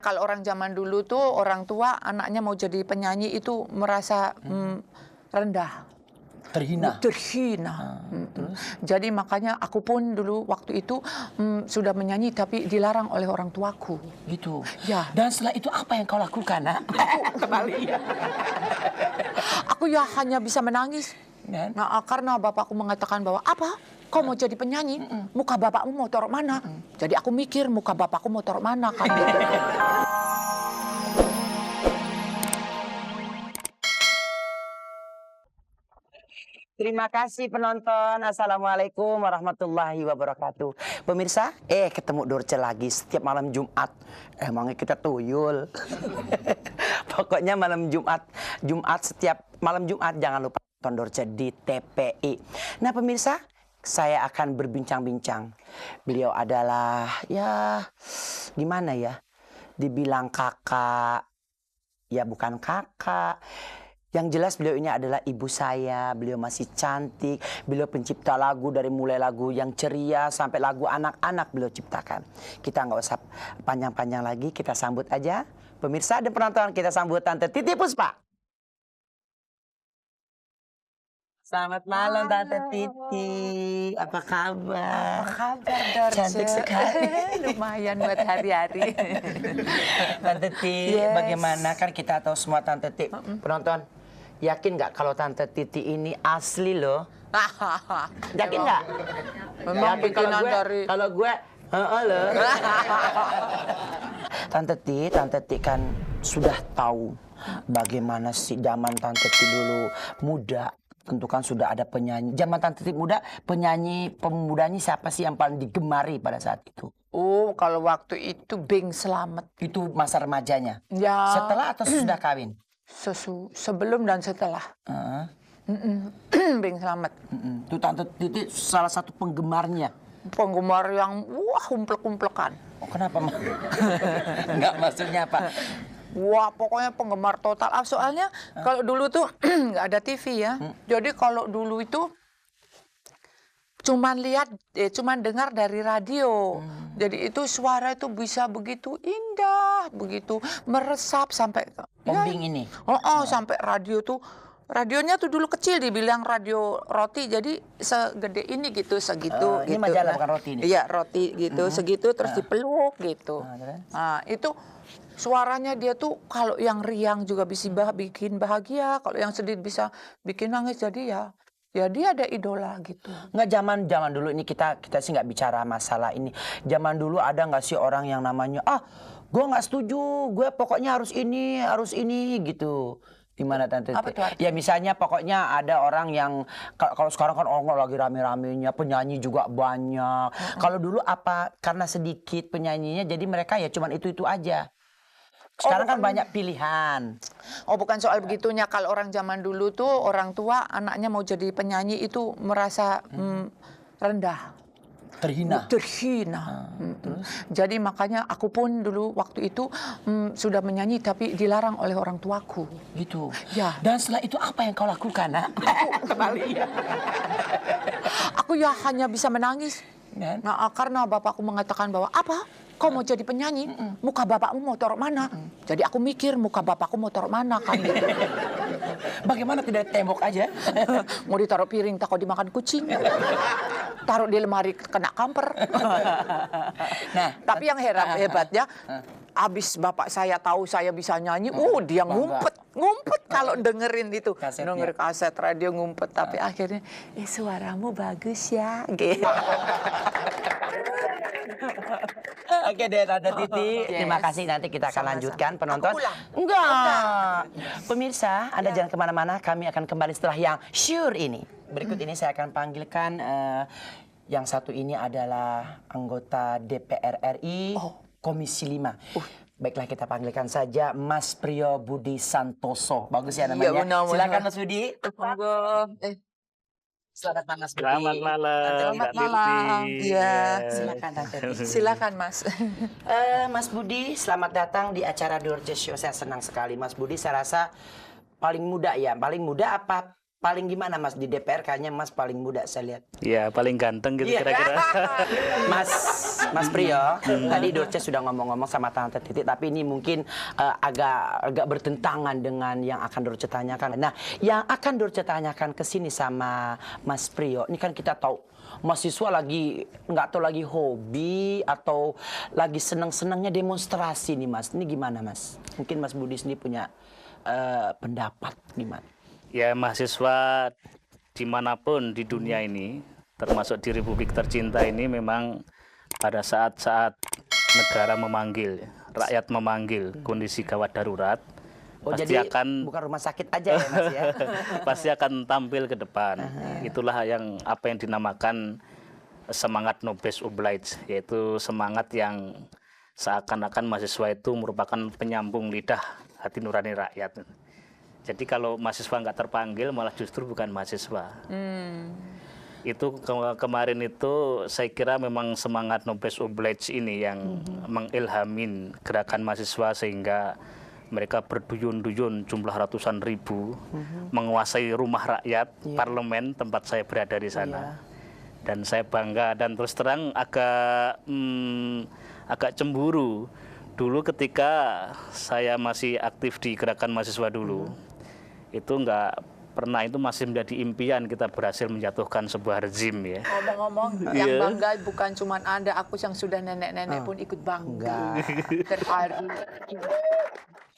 kalau orang zaman dulu tuh orang tua anaknya mau jadi penyanyi itu merasa rendah. Terhina. Terhina. Terus? Jadi makanya aku pun dulu waktu itu sudah menyanyi tapi dilarang oleh orang tuaku. Gitu. Ya. Dan setelah itu apa yang kau lakukan, nak? Kembali. Aku ya hanya bisa menangis. Dan? Nah, karena bapakku mengatakan bahwa apa? Kau mau jadi penyanyi? Muka bapakmu mau taruh mana? Jadi aku mikir muka bapakku mau taruh mana kan gitu. Terima kasih penonton. Assalamualaikum warahmatullahi wabarakatuh. Pemirsa, ketemu Dorce lagi setiap malam Jumat. Emangnya kita tuyul. Pokoknya malam Jumat setiap malam Jumat jangan lupa nonton Dorce di TPI. Nah pemirsa, saya akan berbincang-bincang. Beliau adalah ya gimana ya? Dibilang kakak, ya bukan kakak. Yang jelas beliau ini adalah ibu saya, beliau masih cantik, beliau pencipta lagu dari mulai lagu yang ceria sampai lagu anak-anak beliau ciptakan. Kita nggak usah panjang-panjang lagi, kita sambut aja. Pemirsa dan penonton, kita sambut Tante Titi Puspa. Selamat malam Tante Titi, apa kabar? Apa kabar, Dorce? Cantik sekali. Lumayan buat hari-hari. Tante Titi, bagaimana kan kita tahu semua Tante Titi. Penonton, yakin nggak kalau Tante Titi ini asli loh? Yakin nggak? Memang bikinan dari... Kalau gue, loh. Tante Titi kan sudah tahu bagaimana sih zaman Tante Titi dulu muda. Tentu kan sudah ada penyanyi. Zaman Tante Titi muda, pemudanya siapa sih yang paling digemari pada saat itu? Oh, kalau waktu itu Bing Slamet. Itu masa remajanya? Ya. Setelah atau sudah kawin? Sebelum dan setelah. Bing Slamet. Itu Tante Titi salah satu penggemarnya. Penggemar yang kumplek-kumplekan. Oh, kenapa? Enggak, maksudnya apa? Wah, pokoknya penggemar total. Soalnya kalau dulu tuh nggak ada TV ya. Jadi kalau dulu itu cuman dengar dari radio. Jadi itu suara itu bisa begitu indah, begitu meresap sampai Bing ini. Sampai radio tuh. Radionya tuh dulu kecil dibilang radio roti, jadi segede ini gitu, segitu. Ini gitu. majalah bukan roti ini? Iya, roti gitu, segitu terus dipeluk gitu. Nah, itu suaranya dia tuh kalau yang riang juga bisa bikin bahagia, kalau yang sedih bisa bikin nangis. Jadi ya dia ada idola gitu. Nggak zaman dulu ini kita sih nggak bicara masalah ini. Zaman dulu ada nggak sih orang yang namanya gue nggak setuju, gue pokoknya harus ini gitu. Gimana Tante? Ya misalnya pokoknya ada orang yang kalau sekarang kan orang lagi rame-ramenya, penyanyi juga banyak. Kalau dulu apa karena sedikit penyanyinya jadi mereka ya cuman itu aja. Sekarang kan banyak pilihan. Oh, bukan soal begitunya. Kalau orang zaman dulu tuh orang tua anaknya mau jadi penyanyi itu merasa rendah. Terhina. Terus? Jadi makanya aku pun dulu waktu itu sudah menyanyi tapi dilarang oleh orang tuaku. Gitu. Ya. Dan setelah itu apa yang kau lakukan, nak? Kembali. Aku ya hanya bisa menangis. Dan? Nah, karena bapakku mengatakan bahwa apa? Kau mau jadi penyanyi? Muka bapakmu mau taruh mana? Jadi aku mikir muka bapakku mau taruh mana kan gitu. Bagaimana tidak tembok aja? Mau ditaruh piring takut dimakan kucing. Taruh di lemari kena kamper. Nah, tapi yang hebatnya abis bapak saya tahu saya bisa nyanyi, dia ngumpet kalau dengerin itu. Denger kaset radio ngumpet, tapi akhirnya suaramu bagus ya gitu. Oke deh Tante Titi, terima kasih, nanti kita akan lanjutkan penonton. Enggak. Pemirsa, Anda jangan kemana-mana, kami akan kembali setelah yang sure ini. Berikut ini saya akan panggilkan yang satu ini adalah anggota DPR RI Komisi 5. Baiklah, kita panggilkan saja Mas Priyo Budi Santoso. Bagus ya namanya. Silakan Mas Budi. Selamat malam Mas Budi. Selamat malam. Selamat malam. Iya. Silakan Tante Titi. Silakan Mas. Mas Budi, selamat datang di acara Dorce Show. Saya senang sekali Mas Budi. Saya rasa paling muda ya. Paling muda apa paling gimana Mas di DPR? Kayaknya Mas paling muda saya lihat. Ya, paling ganteng gitu kira-kira. Mas Priyo, tadi Dorce sudah ngomong-ngomong sama Tante Titi, tapi ini mungkin agak bertentangan dengan yang akan Dorce tanyakan. Nah, yang akan Dorce tanyakan ke sini sama Mas Priyo, ini kan kita tahu mahasiswa lagi nggak tahu lagi hobi atau lagi senang-senangnya demonstrasi nih Mas. Ini gimana Mas? Mungkin Mas Budi sendiri punya pendapat gimana? Ya, mahasiswa dimanapun di dunia ini, termasuk di Republik tercinta ini, memang pada saat-saat negara memanggil, rakyat memanggil kondisi gawat darurat, pasti jadi akan bukan rumah sakit aja ya Mas ya? pasti akan tampil ke depan. Itulah apa yang dinamakan semangat Nobis Oblige, yaitu semangat yang seakan-akan mahasiswa itu merupakan penyambung lidah hati nurani rakyat. Jadi kalau mahasiswa nggak terpanggil, malah justru bukan mahasiswa. Itu kemarin itu saya kira memang semangat Nobis Oblige ini yang mengilhamin gerakan mahasiswa sehingga mereka berduyun-duyun jumlah ratusan ribu menguasai rumah rakyat, parlemen tempat saya berada di sana. Dan saya bangga dan terus terang agak cemburu dulu ketika saya masih aktif di gerakan mahasiswa dulu. Itu nggak pernah, itu masih menjadi impian kita berhasil menjatuhkan sebuah rezim ya. Ngomong-ngomong, yang bangga bukan cuma Anda, aku yang sudah nenek-nenek pun ikut bangga. Terharu.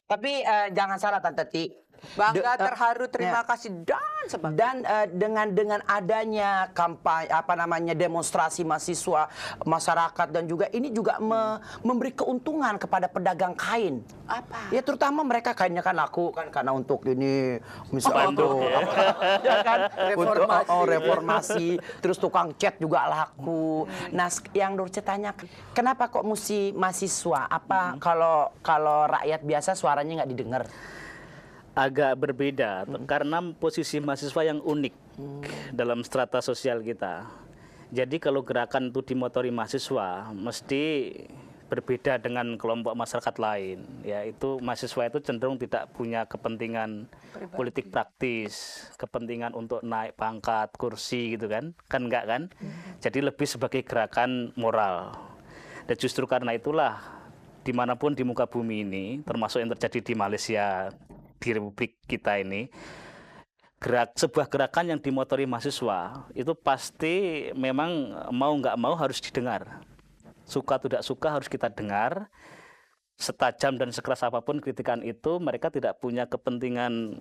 Tapi jangan salah Tante Ti. Bangga, terharu, terima kasih dan sebagainya. Dan dengan adanya kampanye demonstrasi mahasiswa, masyarakat dan juga ini juga memberi keuntungan kepada pedagang kain. Apa? Ya terutama mereka kainnya kan laku kan karena untuk ini misalnya Spanduk, ya. ya kan Reformasi. untuk reformasi, terus tukang cat juga laku. Nah, yang Dorce tanya, kenapa kok mesti mahasiswa? Apa kalau rakyat biasa suaranya nggak didengar? Agak berbeda karena posisi mahasiswa yang unik dalam strata sosial kita. Jadi kalau gerakan itu dimotori mahasiswa mesti berbeda dengan kelompok masyarakat lain. Ya, itu mahasiswa itu cenderung tidak punya kepentingan politik praktis, kepentingan untuk naik pangkat, kursi gitu kan. Kan enggak kan? Jadi lebih sebagai gerakan moral. Dan justru karena itulah dimanapun di muka bumi ini, termasuk yang terjadi di Malaysia, di Republik kita ini, sebuah gerakan yang dimotori mahasiswa itu pasti memang mau nggak mau harus didengar. Suka tidak suka harus kita dengar. Setajam dan sekeras apapun kritikan itu, mereka tidak punya kepentingan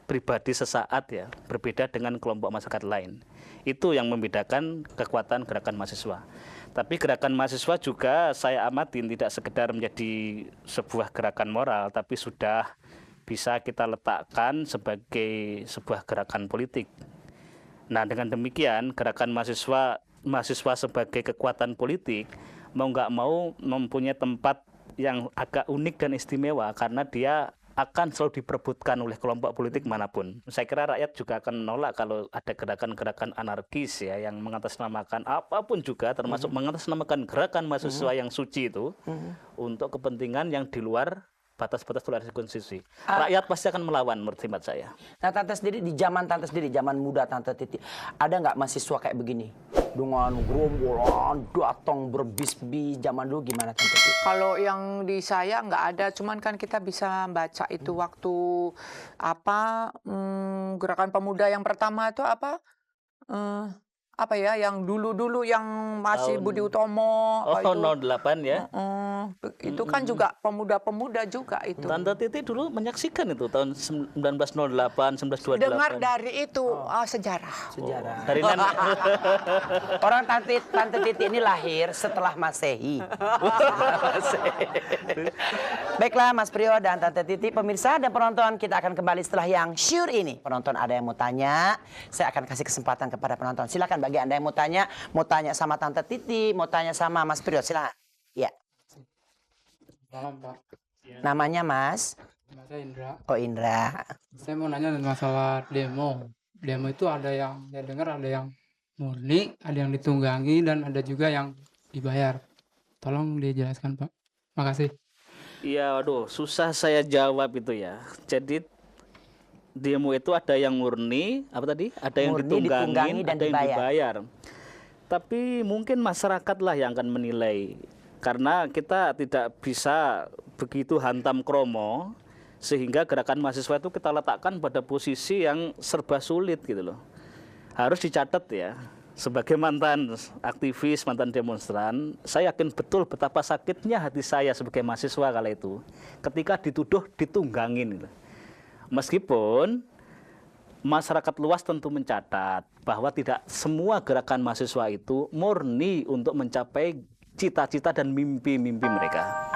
pribadi sesaat ya, berbeda dengan kelompok masyarakat lain. Itu yang membedakan kekuatan gerakan mahasiswa. Tapi gerakan mahasiswa juga saya amatin tidak sekedar menjadi sebuah gerakan moral, tapi sudah bisa kita letakkan sebagai sebuah gerakan politik. Nah, dengan demikian gerakan mahasiswa sebagai kekuatan politik mau nggak mau mempunyai tempat yang agak unik dan istimewa karena dia akan selalu diperebutkan oleh kelompok politik manapun. Saya kira rakyat juga akan menolak kalau ada gerakan-gerakan anarkis ya yang mengatasnamakan apapun juga, termasuk mengatasnamakan gerakan mahasiswa yang suci itu untuk kepentingan yang di luar batas-batas toleransi konstitusi. Rakyat pasti akan melawan menurut hemat saya. Nah, Tante sendiri di zaman Tante sendiri, zaman muda Tante Titi, ada nggak mahasiswa kayak begini? Dengan gerombolan datang berbis-bis, zaman dulu gimana Tante Titi? Kalau yang di saya nggak ada, cuman kan kita bisa baca itu waktu gerakan pemuda yang pertama itu apa ya, yang dulu-dulu yang masih Budi Utomo. Oh, itu. 08 ya. Itu kan juga pemuda-pemuda juga itu. Tante Titi dulu menyaksikan itu tahun 1908, 1928. Dengar dari itu sejarah. Sejarah. Dari nenek. Orang Tante Titi ini lahir setelah Masehi. Baiklah Mas Priyo dan Tante Titi, pemirsa dan penonton, kita akan kembali setelah yang syur ini. Penonton ada yang mau tanya, saya akan kasih kesempatan kepada penonton. Silakan bagi Anda yang mau tanya sama Tante Titi, mau tanya sama Mas Priyo, silakan. Ya. Malam, Pak. Namanya Mas? Saya Indra. Oh, Indra. Saya mau nanya masalah demo. Demo itu ada yang saya dengar ada yang murni, ada yang ditunggangi, dan ada juga yang dibayar. Tolong dijelaskan, Pak. Makasih. Iya, aduh, susah saya jawab itu ya. Jadi demo itu ada yang murni, apa tadi? Ada yang Murni, ditunggangi, ditunggangin, dan ada yang dibayar. dibayar. Tapi mungkin masyarakat lah yang akan menilai. Karena kita tidak bisa begitu hantam kromo, sehingga gerakan mahasiswa itu kita letakkan pada posisi yang serba sulit gitu loh. Harus dicatat ya, sebagai mantan aktivis, mantan demonstran, saya yakin betul betapa sakitnya hati saya sebagai mahasiswa kala itu ketika dituduh ditunggangin gitu. Meskipun masyarakat luas tentu mencatat bahwa tidak semua gerakan mahasiswa itu murni untuk mencapai cita-cita dan mimpi-mimpi mereka.